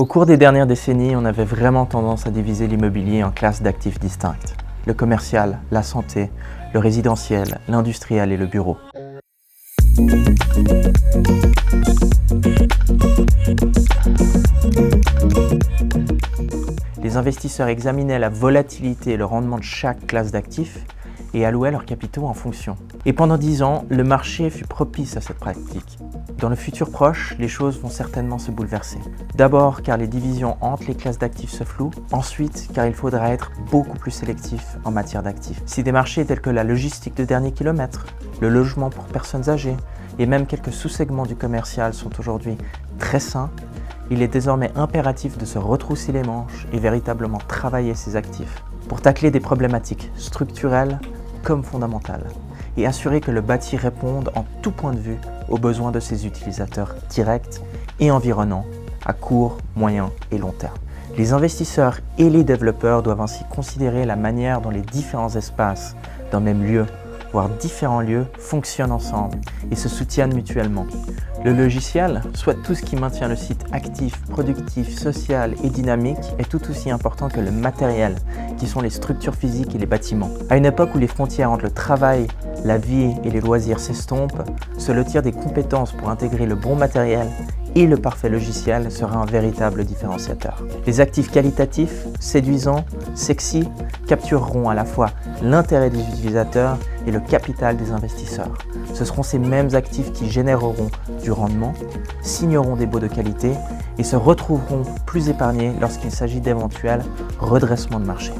Au cours des dernières décennies, on avait vraiment tendance à diviser l'immobilier en classes d'actifs distinctes. Le commercial, la santé, le résidentiel, l'industriel et le bureau. Les investisseurs examinaient la volatilité et le rendement de chaque classe d'actifs et allouaient leurs capitaux en fonction. Et pendant 10 ans, le marché fut propice à cette pratique. Dans le futur proche, les choses vont certainement se bouleverser. D'abord car les divisions entre les classes d'actifs se flouent, ensuite car il faudra être beaucoup plus sélectif en matière d'actifs. Si des marchés tels que la logistique de dernier kilomètre, le logement pour personnes âgées et même quelques sous-segments du commercial sont aujourd'hui très sains, il est désormais impératif de se retrousser les manches et véritablement travailler ses actifs pour tacler des problématiques structurelles comme fondamentales et assurer que le bâti réponde en tout point de vue aux besoins de ses utilisateurs directs et environnants à court, moyen et long terme. Les investisseurs et les développeurs doivent ainsi considérer la manière dont les différents espaces d'un même lieu, voire différents lieux, fonctionnent ensemble et se soutiennent mutuellement. Le logiciel, soit tout ce qui maintient le site actif, productif, social et dynamique, est tout aussi important que le matériel, qui sont les structures physiques et les bâtiments. À une époque où les frontières entre le travail, la vie et les loisirs s'estompent, se lotir des compétences pour intégrer le bon matériel et le parfait logiciel sera un véritable différenciateur. Les actifs qualitatifs, séduisants, sexy, captureront à la fois l'intérêt des utilisateurs et le capital des investisseurs. Ce seront ces mêmes actifs qui généreront du rendement, signeront des baux de qualité et se retrouveront plus épargnés lorsqu'il s'agit d'éventuels redressements de marché.